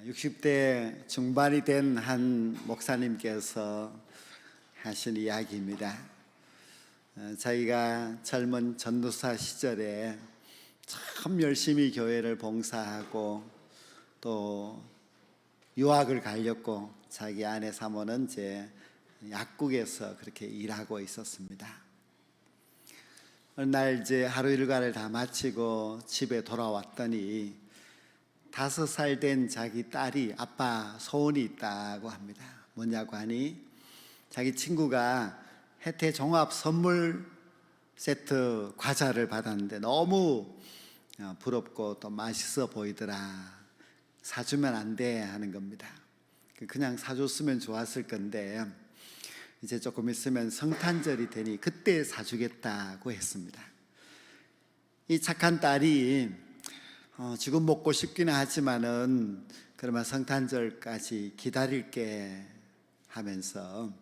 60대 중반이 된 한 목사님께서 하신 이야기입니다. 자기가 젊은 전도사 시절에 참 열심히 교회를 봉사하고 또 유학을 가려고 자기 아내 사모는 이제 약국에서 그렇게 일하고 있었습니다. 어느 날 이제 하루 일과를 다 마치고 집에 돌아왔더니 5살 된 자기 딸이 아빠 소원이 있다고 합니다. 뭐냐고 하니 자기 친구가 혜태 종합 선물 세트 과자를 받았는데 너무 부럽고 또 맛있어 보이더라. 사주면 안 돼 하는 겁니다. 그냥 사줬으면 좋았을 건데 이제 조금 있으면 성탄절이 되니 그때 사주겠다고 했습니다. 이 착한 딸이 지금 먹고 싶기는 하지만은 그러면 성탄절까지 기다릴게 하면서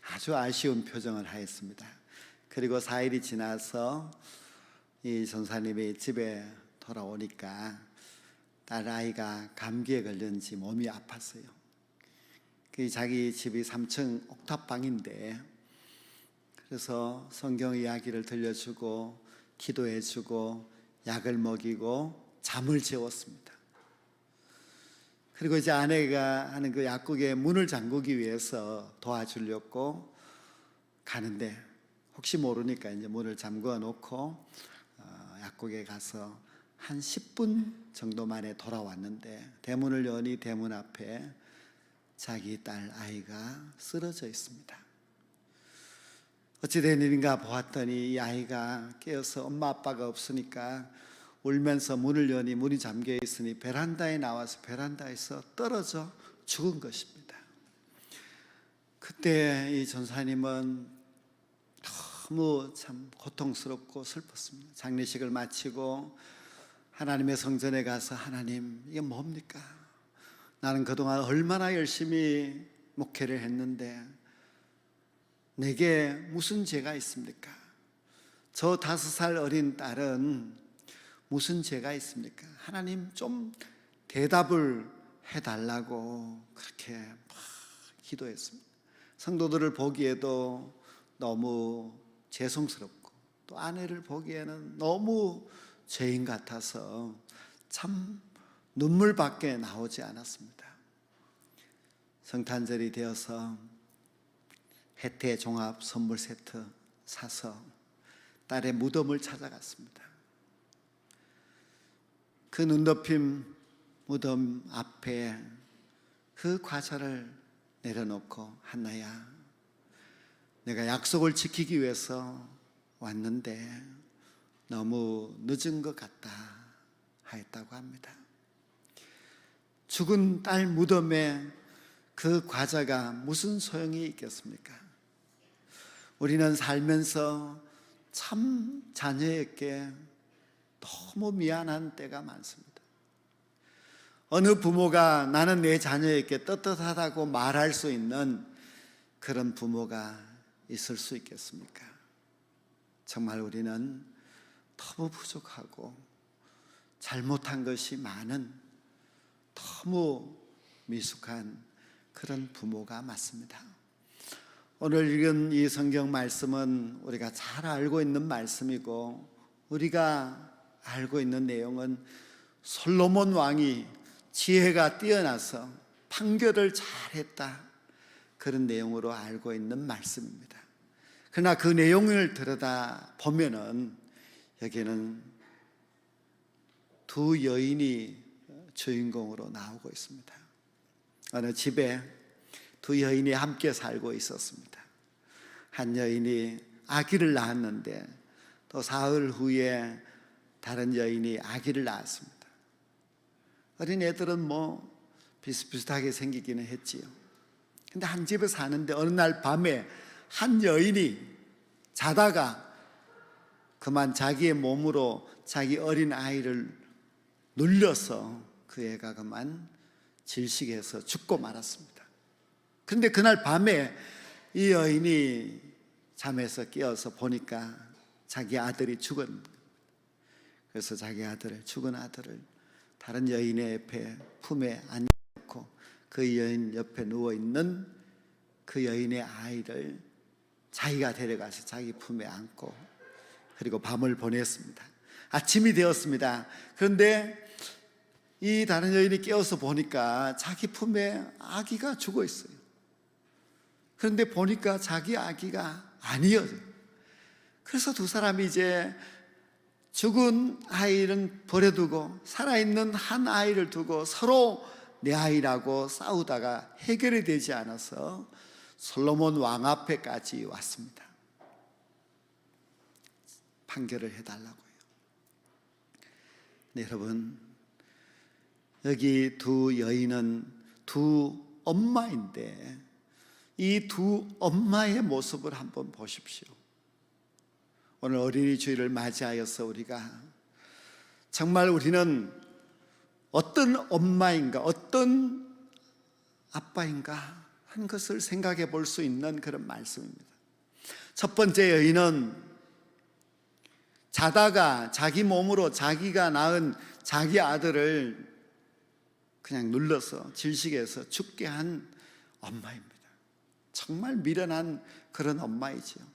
아주 아쉬운 표정을 하였습니다. 그리고 4일이 지나서 이 전사님이 집에 돌아오니까 딸 아이가 감기에 걸렸는지 몸이 아팠어요. 자기 집이 3층 옥탑방인데 그래서 성경 이야기를 들려주고 기도해주고 약을 먹이고 잠을 재웠습니다. 그리고 이제 아내가 하는 그 약국에 문을 잠그기 위해서 도와주려고 가는데 혹시 모르니까 이제 문을 잠궈 놓고 약국에 가서 한 10분 정도 만에 돌아왔는데 대문을 여니 대문 앞에 자기 딸 아이가 쓰러져 있습니다. 어찌 된 일인가 보았더니 이 아이가 깨어서 엄마 아빠가 없으니까 울면서 문을 여니 문이 잠겨 있으니 베란다에 나와서 베란다에서 떨어져 죽은 것입니다. 그때 이 전사님은 너무 참 고통스럽고 슬펐습니다. 장례식을 마치고 하나님의 성전에 가서 하나님 이게 뭡니까? 나는 그동안 얼마나 열심히 목회를 했는데 내게 무슨 죄가 있습니까? 저 5살 어린 딸은 무슨 죄가 있습니까? 하나님 좀 대답을 해달라고 그렇게 막 기도했습니다. 성도들을 보기에도 너무 죄송스럽고 또 아내를 보기에는 너무 죄인 같아서 참 눈물밖에 나오지 않았습니다. 성탄절이 되어서 혜태 종합 선물 세트 사서 딸의 무덤을 찾아갔습니다. 그 눈 덮인 무덤 앞에 그 과자를 내려놓고 한나야 내가 약속을 지키기 위해서 왔는데 너무 늦은 것 같다 하였다고 합니다. 죽은 딸 무덤에 그 과자가 무슨 소용이 있겠습니까? 우리는 살면서 참 자녀에게 너무 미안한 때가 많습니다. 어느 부모가 나는 내 자녀에게 떳떳하다고 말할 수 있는 그런 부모가 있을 수 있겠습니까? 정말 우리는 너무 부족하고 잘못한 것이 많은 너무 미숙한 그런 부모가 맞습니다. 오늘 읽은 이 성경 말씀은 우리가 잘 알고 있는 말씀이고 우리가 알고 있는 내용은 솔로몬 왕이 지혜가 뛰어나서 판결을 잘했다 그런 내용으로 알고 있는 말씀입니다. 그러나 그 내용을 들여다 보면은 여기에는 두 여인이 주인공으로 나오고 있습니다. 어느 집에 두 여인이 함께 살고 있었습니다. 한 여인이 아기를 낳았는데 또 사흘 후에 다른 여인이 아기를 낳았습니다. 어린 애들은 뭐 비슷비슷하게 생기기는 했지요. 근데 한 집에 사는데 어느 날 밤에 한 여인이 자다가 그만 자기의 몸으로 자기 어린 아이를 눌려서 그 애가 그만 질식해서 죽고 말았습니다. 그런데 그날 밤에 이 여인이 잠에서 깨어서 보니까 자기 아들이 죽은, 그래서 자기 아들을, 죽은 아들을 다른 여인의 품에 안고 그 여인 옆에 누워있는 그 여인의 아이를 자기가 데려가서 자기 품에 안고 그리고 밤을 보냈습니다. 아침이 되었습니다. 그런데 이 다른 여인이 깨어서 보니까 자기 품에 아기가 죽어 있어요. 그런데 보니까 자기 아기가 아니었어요. 그래서 두 사람이 이제 죽은 아이는 버려두고 살아있는 한 아이를 두고 서로 내 아이라고 싸우다가 해결이 되지 않아서 솔로몬 왕 앞에까지 왔습니다. 판결을 해달라고요. 네, 여러분, 여기 두 여인은 두 엄마인데 이 두 엄마의 모습을 한번 보십시오. 오늘 어린이 주일을 맞이하여서 우리가 정말 우리는 어떤 엄마인가, 어떤 아빠인가 한 것을 생각해 볼 수 있는 그런 말씀입니다. 첫 번째 여인은 자다가 자기 몸으로 자기가 낳은 자기 아들을 그냥 눌러서 질식해서 죽게 한 엄마입니다. 정말 미련한 그런 엄마이지요.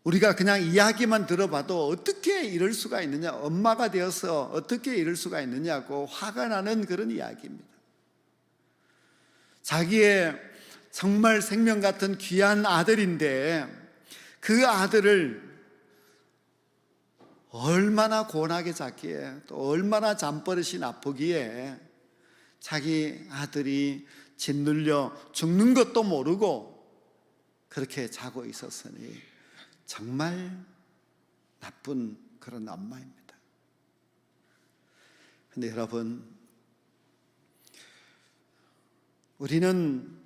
우리가 그냥 이야기만 들어봐도 어떻게 이럴 수가 있느냐, 엄마가 되어서 어떻게 이럴 수가 있느냐고 화가 나는 그런 이야기입니다. 자기의 정말 생명 같은 귀한 아들인데 그 아들을 얼마나 고나게 잡기에 또 얼마나 잠버릇이 나쁘기에 자기 아들이 짓눌려 죽는 것도 모르고 그렇게 자고 있었으니 정말 나쁜 그런 엄마입니다. 그런데 여러분, 우리는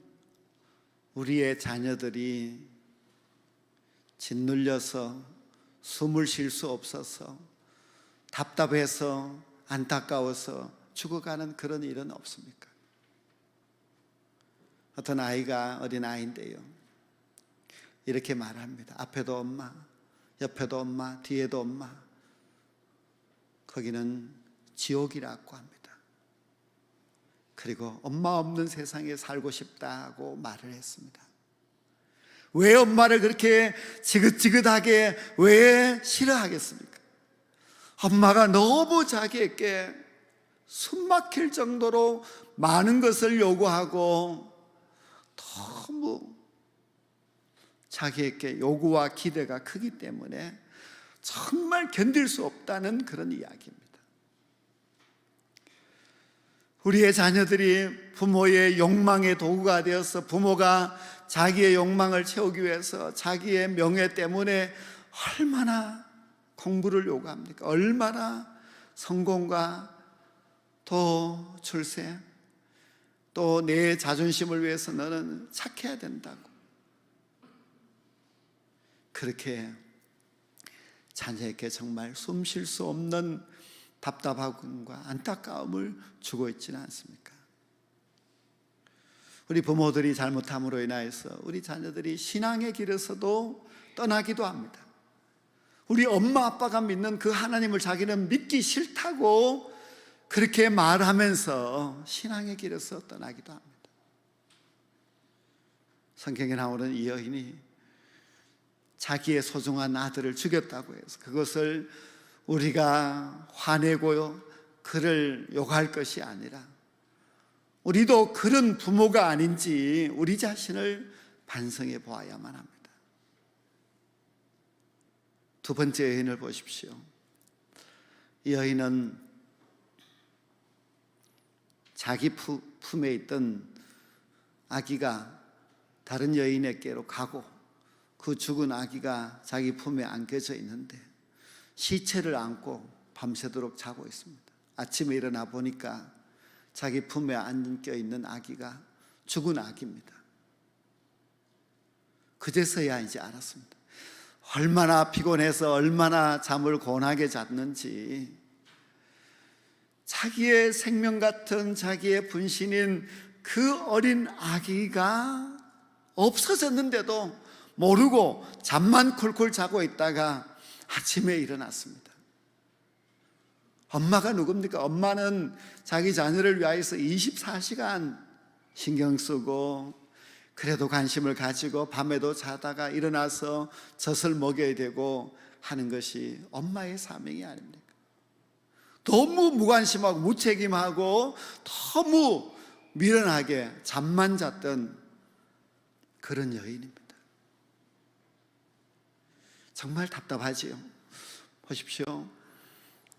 우리의 자녀들이 짓눌려서 숨을 쉴 수 없어서 답답해서 안타까워서 죽어가는 그런 일은 없습니까? 어떤 아이가 어린 아이인데요, 이렇게 말합니다. 앞에도 엄마, 옆에도 엄마, 뒤에도 엄마. 거기는 지옥이라고 합니다. 그리고 엄마 없는 세상에 살고 싶다고 말을 했습니다. 왜 엄마를 그렇게 지긋지긋하게 왜 싫어하겠습니까? 엄마가 너무 자기에게 숨막힐 정도로 많은 것을 요구하고 너무 자기에게 요구와 기대가 크기 때문에 정말 견딜 수 없다는 그런 이야기입니다. 우리의 자녀들이 부모의 욕망의 도구가 되어서 부모가 자기의 욕망을 채우기 위해서 자기의 명예 때문에 얼마나 공부를 요구합니까? 얼마나 성공과 또 출세, 또 내 자존심을 위해서 너는 착해야 된다고 그렇게 자녀에게 정말 숨 쉴 수 없는 답답함과 안타까움을 주고 있지는 않습니까? 우리 부모들이 잘못함으로 인하여서 우리 자녀들이 신앙의 길에서도 떠나기도 합니다. 우리 엄마 아빠가 믿는 그 하나님을 자기는 믿기 싫다고 그렇게 말하면서 신앙의 길에서 떠나기도 합니다. 성경에 나오는 이 여인이 자기의 소중한 아들을 죽였다고 해서 그것을 우리가 화내고 그를 욕할 것이 아니라 우리도 그런 부모가 아닌지 우리 자신을 반성해 보아야만 합니다. 두 번째 여인을 보십시오. 이 여인은 자기 품에 있던 아기가 다른 여인에게로 가고 그 죽은 아기가 자기 품에 안겨져 있는데 시체를 안고 밤새도록 자고 있습니다. 아침에 일어나 보니까 자기 품에 안겨 있는 아기가 죽은 아기입니다. 그제서야 이제 알았습니다. 얼마나 피곤해서 얼마나 잠을 고나게 잤는지, 자기의 생명 같은 자기의 분신인 그 어린 아기가 없어졌는데도 모르고 잠만 쿨쿨 자고 있다가 아침에 일어났습니다. 엄마가 누굽니까? 엄마는 자기 자녀를 위하여서 24시간 신경 쓰고, 그래도 관심을 가지고 밤에도 자다가 일어나서 젖을 먹여야 되고 하는 것이 엄마의 사명이 아닙니까? 너무 무관심하고 무책임하고 너무 미련하게 잠만 잤던 그런 여인입니다. 정말 답답하지요. 보십시오.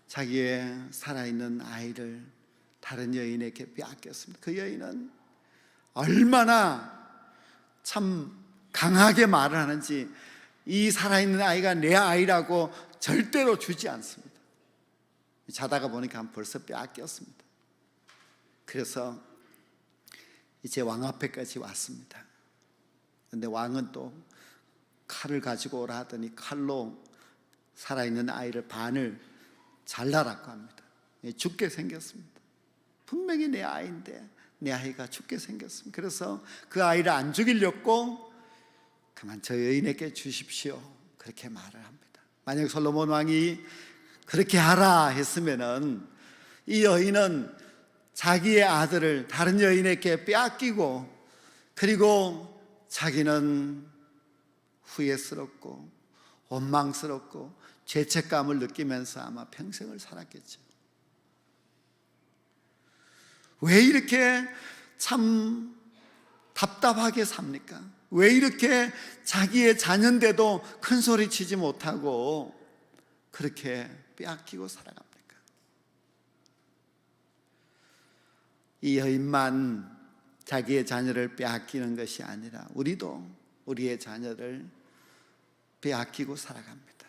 자기의 살아있는 아이를 다른 여인에게 빼앗겼습니다. 그 여인은 얼마나 참 강하게 말을 하는지, 이 살아있는 아이가 내 아이라고 절대로 주지 않습니다. 자다가 보니까 벌써 빼앗겼습니다. 그래서 이제 왕 앞에까지 왔습니다. 그런데 왕은 또 칼을 가지고 오라 하더니 칼로 살아있는 아이를 반을 잘라라고 합니다. 죽게 생겼습니다. 분명히 내 아이인데 내 아이가 죽게 생겼습니다. 그래서 그 아이를 안 죽이려고 그만 저 여인에게 주십시오, 그렇게 말을 합니다. 만약 솔로몬 왕이 그렇게 하라 했으면은 이 여인은 자기의 아들을 다른 여인에게 빼앗기고, 그리고 자기는 후회스럽고 원망스럽고 죄책감을 느끼면서 아마 평생을 살았겠죠. 왜 이렇게 참 답답하게 삽니까? 왜 이렇게 자기의 자녀인데도 큰 소리 치지 못하고 그렇게 빼앗기고 살아갑니까? 이 여인만 자기의 자녀를 빼앗기는 것이 아니라 우리도 우리의 자녀를 빼앗기고 살아갑니다.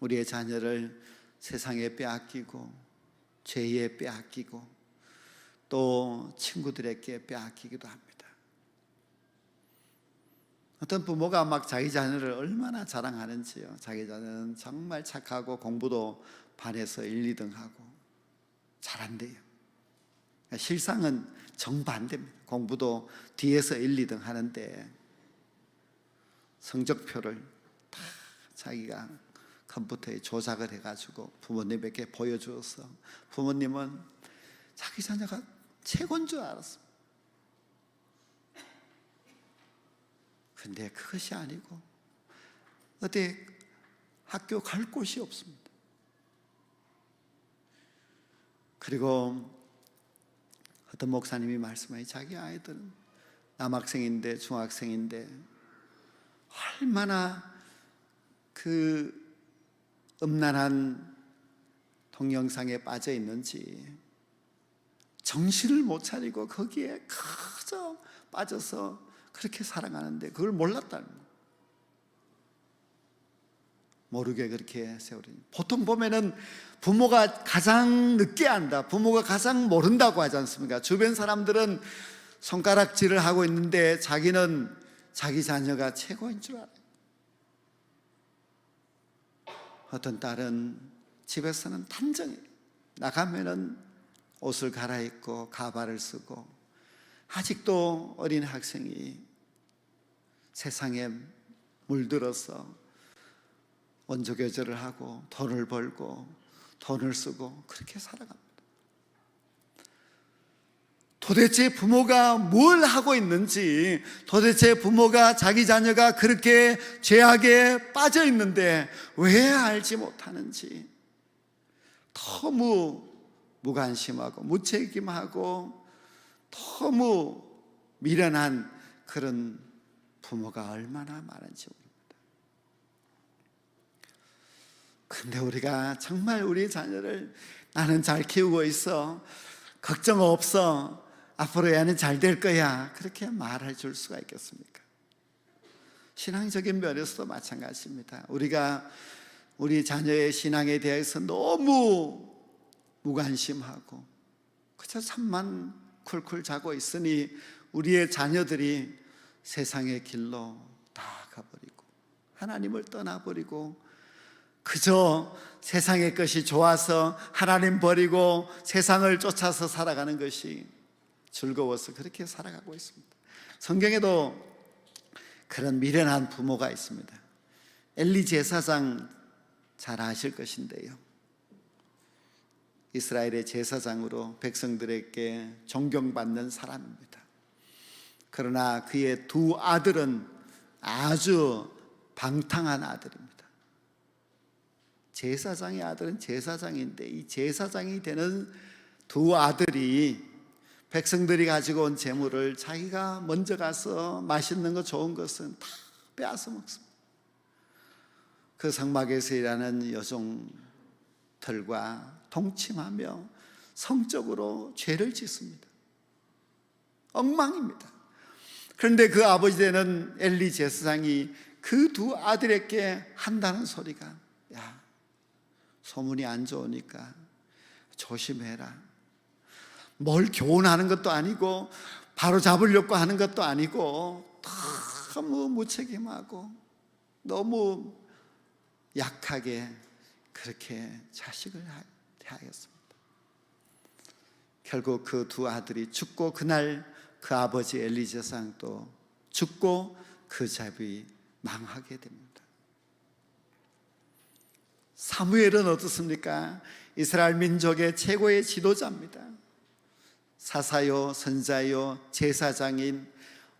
우리의 자녀를 세상에 빼앗기고 죄에 빼앗기고 또 친구들에게 빼앗기기도 합니다. 어떤 부모가 막 자기 자녀를 얼마나 자랑하는지요. 자기 자녀는 정말 착하고 공부도 반에서 1, 2등 하고 잘한대요. 실상은 정반대입니다. 공부도 뒤에서 1, 2등 하는데 성적표를 다 자기가 컴퓨터에 조작을 해가지고 부모님에게 보여주어서 부모님은 자기 자녀가 최고인 줄 알았습니다. 근데 그것이 아니고 어디 학교 갈 곳이 없습니다. 그리고 어떤 목사님이 말씀하니 자기 아이들은 남학생인데 중학생인데 얼마나 그 음란한 동영상에 빠져 있는지 정신을 못 차리고 거기에 그저 빠져서 그렇게 살아가는데 그걸 몰랐다는 거예요. 모르게 그렇게 세월이. 보통 보면은 부모가 가장 늦게 안다, 부모가 가장 모른다고 하지 않습니까? 주변 사람들은 손가락질을 하고 있는데 자기는 자기 자녀가 최고인 줄 알아요. 어떤 딸은 집에서는 단정해요. 나가면은 옷을 갈아입고 가발을 쓰고, 아직도 어린 학생이 세상에 물들어서 원조교제를 하고 돈을 벌고 돈을 쓰고 그렇게 살아갑니다. 도대체 부모가 뭘 하고 있는지, 도대체 부모가 자기 자녀가 그렇게 죄악에 빠져 있는데 왜 알지 못하는지, 너무 무관심하고 무책임하고 너무 미련한 그런 부모가 얼마나 많은지 모릅니다. 근데 우리가 정말 우리 자녀를 나는 잘 키우고 있어, 걱정 없어, 앞으로 얘는 잘 될 거야, 그렇게 말해 줄 수가 있겠습니까? 신앙적인 면에서도 마찬가지입니다. 우리가 우리 자녀의 신앙에 대해서 너무 무관심하고 그저 잠만 쿨쿨 자고 있으니 우리의 자녀들이 세상의 길로 다 가버리고 하나님을 떠나버리고 그저 세상의 것이 좋아서 하나님 버리고 세상을 쫓아서 살아가는 것이 즐거워서 그렇게 살아가고 있습니다. 성경에도 그런 미련한 부모가 있습니다. 엘리 제사장 잘 아실 것인데요, 이스라엘의 제사장으로 백성들에게 존경받는 사람입니다. 그러나 그의 두 아들은 아주 방탕한 아들입니다. 제사장의 아들은 제사장인데 이 제사장이 되는 두 아들이 백성들이 가지고 온 재물을 자기가 먼저 가서 맛있는 거 좋은 것은 다 빼앗아 먹습니다. 그 성막에서 일하는 여종들과 동침하며 성적으로 죄를 짓습니다. 엉망입니다. 그런데 그 아버지 되는 엘리 제사장이 그 두 아들에게 한다는 소리가, 야, 소문이 안 좋으니까 조심해라. 뭘 교훈하는 것도 아니고 바로 잡으려고 하는 것도 아니고 너무 무책임하고 너무 약하게 그렇게 자식을 대하였습니다. 결국 그 두 아들이 죽고 그날 그 아버지 엘리 제사장도 죽고 그 잡이 망하게 됩니다. 사무엘은 어떻습니까? 이스라엘 민족의 최고의 지도자입니다. 사사요, 선자요, 제사장인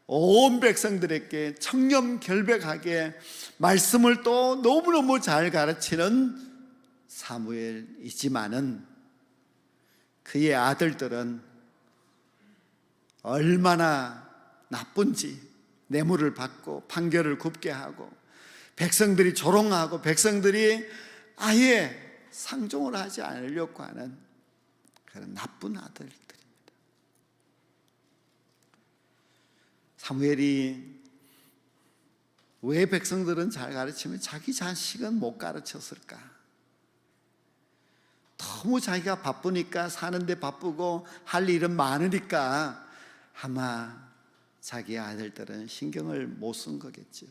온 백성들에게 청렴결백하게 말씀을 또 너무너무 잘 가르치는 사무엘이지만은 그의 아들들은 얼마나 나쁜지 뇌물을 받고 판결을 굽게 하고 백성들이 조롱하고 백성들이 아예 상종을 하지 않으려고 하는 그런 나쁜 아들들입니다. 사무엘이 왜 백성들은 잘 가르치면 자기 자식은 못 가르쳤을까? 너무 자기가 바쁘니까, 사는데 바쁘고 할 일은 많으니까 아마 자기 아들들은 신경을 못 쓴 거겠죠.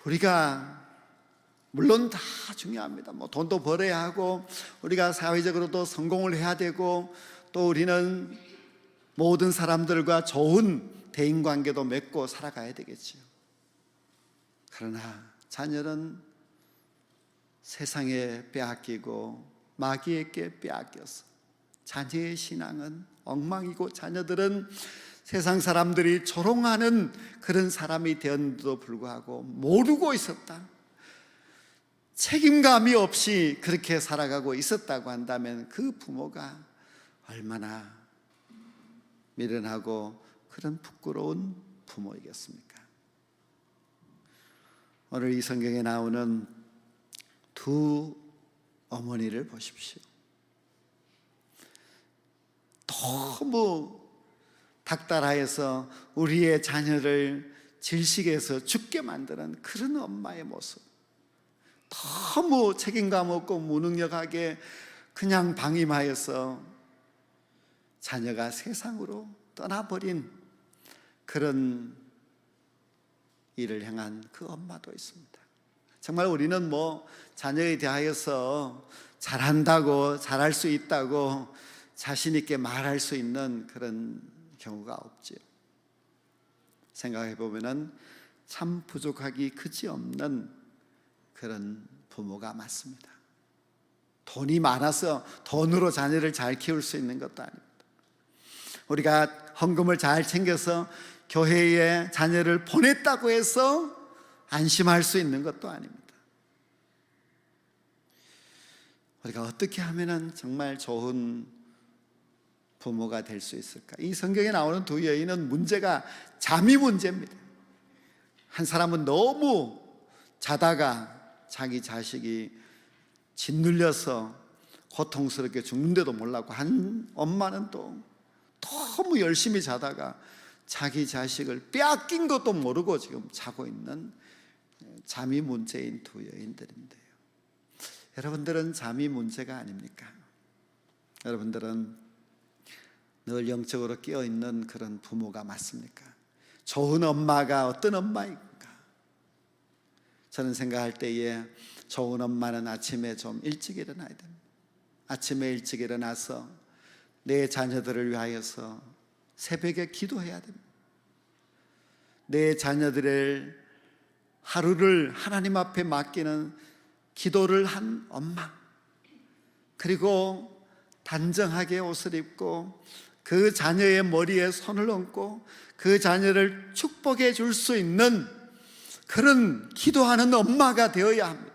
우리가 물론 다 중요합니다. 돈도 벌어야 하고 우리가 사회적으로도 성공을 해야 되고 또 우리는 모든 사람들과 좋은 대인관계도 맺고 살아가야 되겠지요. 그러나 자녀는 세상에 빼앗기고 마귀에게 빼앗겨서 자녀의 신앙은 엉망이고 자녀들은 세상 사람들이 조롱하는 그런 사람이 되었는데도 불구하고 모르고 있었다, 책임감이 없이 그렇게 살아가고 있었다고 한다면 그 부모가 얼마나 미련하고 그런 부끄러운 부모이겠습니까? 오늘 이 성경에 나오는 두 어머니를 보십시오. 너무 닥달하여서 우리의 자녀를 질식해서 죽게 만드는 그런 엄마의 모습, 너무 책임감 없고 무능력하게 그냥 방임하여서 자녀가 세상으로 떠나버린 그런 일을 행한 그 엄마도 있습니다. 정말 우리는 자녀에 대하여서 잘한다고, 잘할 수 있다고 자신 있게 말할 수 있는 그런 경우가 없지요. 생각해 보면은 참 부족하기 그지없는 그런 부모가 맞습니다. 돈이 많아서 돈으로 자녀를 잘 키울 수 있는 것도 아닙니다. 우리가 헌금을 잘 챙겨서 교회에 자녀를 보냈다고 해서 안심할 수 있는 것도 아닙니다. 우리가 어떻게 하면 정말 좋은 부모가 될 수 있을까? 이 성경에 나오는 두 여인은 문제가 잠이 문제입니다. 한 사람은 너무 자다가 자기 자식이 짓눌려서 고통스럽게 죽는데도 몰랐고, 한 엄마는 또 너무 열심히 자다가 자기 자식을 빼앗긴 것도 모르고 지금 자고 있는 잠이 문제인 두 여인들인데요. 여러분들은 잠이 문제가 아닙니까? 여러분들은 늘 영적으로 깨어있는 그런 부모가 맞습니까? 좋은 엄마가 어떤 엄마입니까? 저는 생각할 때에 좋은 엄마는 아침에 좀 일찍 일어나야 됩니다. 아침에 일찍 일어나서 내 자녀들을 위하여서 새벽에 기도해야 됩니다. 내 자녀들의 하루를 하나님 앞에 맡기는 기도를 한 엄마, 그리고 단정하게 옷을 입고 그 자녀의 머리에 손을 얹고 그 자녀를 축복해 줄 수 있는 그런 기도하는 엄마가 되어야 합니다.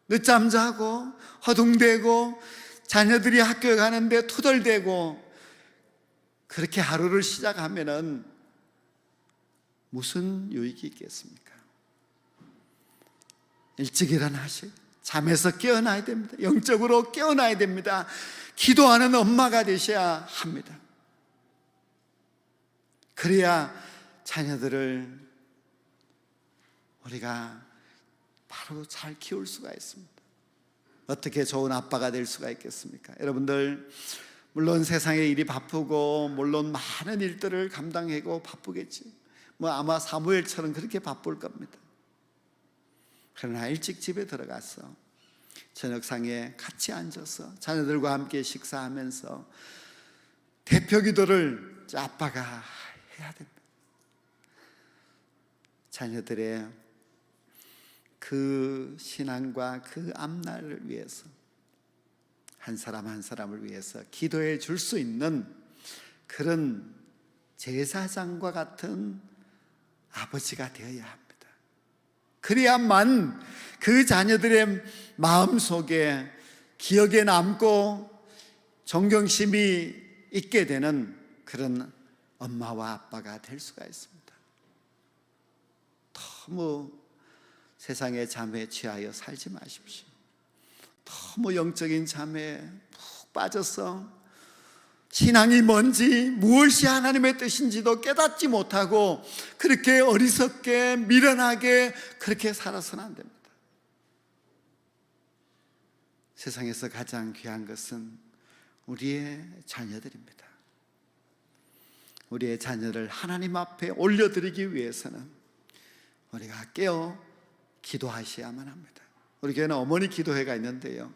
늦잠 자고 허둥대고 자녀들이 학교에 가는데 투덜대고 그렇게 하루를 시작하면은 무슨 유익이 있겠습니까? 일찍 일어나시, 잠에서 깨어나야 됩니다. 영적으로 깨어나야 됩니다. 기도하는 엄마가 되셔야 합니다. 그래야 자녀들을 우리가 바로 잘 키울 수가 있습니다. 어떻게 좋은 아빠가 될 수가 있겠습니까? 여러분들, 물론 세상의 일이 바쁘고 물론 많은 일들을 감당하고 바쁘겠지. 아마 사무엘처럼 그렇게 바쁠 겁니다. 그러나 일찍 집에 들어가서 저녁상에 같이 앉아서 자녀들과 함께 식사하면서 대표 기도를 아빠가 해야 됩니다. 자녀들의 그 신앙과 그 앞날을 위해서 한 사람 한 사람을 위해서 기도해 줄 수 있는 그런 제사장과 같은 아버지가 되어야 합니다. 그래야만 그 자녀들의 마음속에 기억에 남고 존경심이 있게 되는 그런 엄마와 아빠가 될 수가 있습니다. 너무 세상의 잠에 취하여 살지 마십시오. 너무 영적인 잠에 푹 빠져서 신앙이 뭔지 무엇이 하나님의 뜻인지도 깨닫지 못하고 그렇게 어리석게 미련하게 그렇게 살아서는 안 됩니다. 세상에서 가장 귀한 것은 우리의 자녀들입니다. 우리의 자녀를 하나님 앞에 올려드리기 위해서는 우리가 깨어 기도하셔야만 합니다. 우리 교회는 어머니 기도회가 있는데요,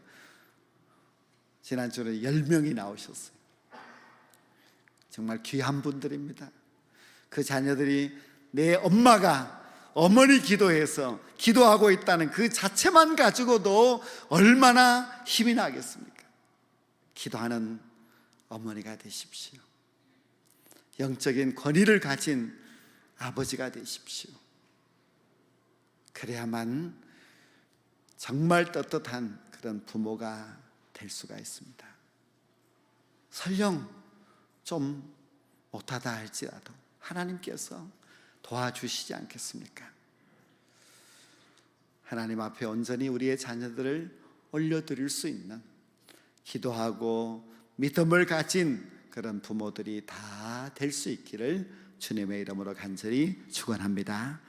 지난주에 10명이 나오셨어요. 정말 귀한 분들입니다. 그 자녀들이 내 엄마가 어머니 기도해서 기도하고 있다는 그 자체만 가지고도 얼마나 힘이 나겠습니까? 기도하는 어머니가 되십시오. 영적인 권위를 가진 아버지가 되십시오. 그래야만 정말 떳떳한 그런 부모가 될 수가 있습니다. 설령 좀 못하다 할지라도 하나님께서 도와주시지 않겠습니까? 하나님 앞에 온전히 우리의 자녀들을 올려드릴 수 있는 기도하고 믿음을 가진 그런 부모들이 다 될 수 있기를 주님의 이름으로 간절히 축원합니다.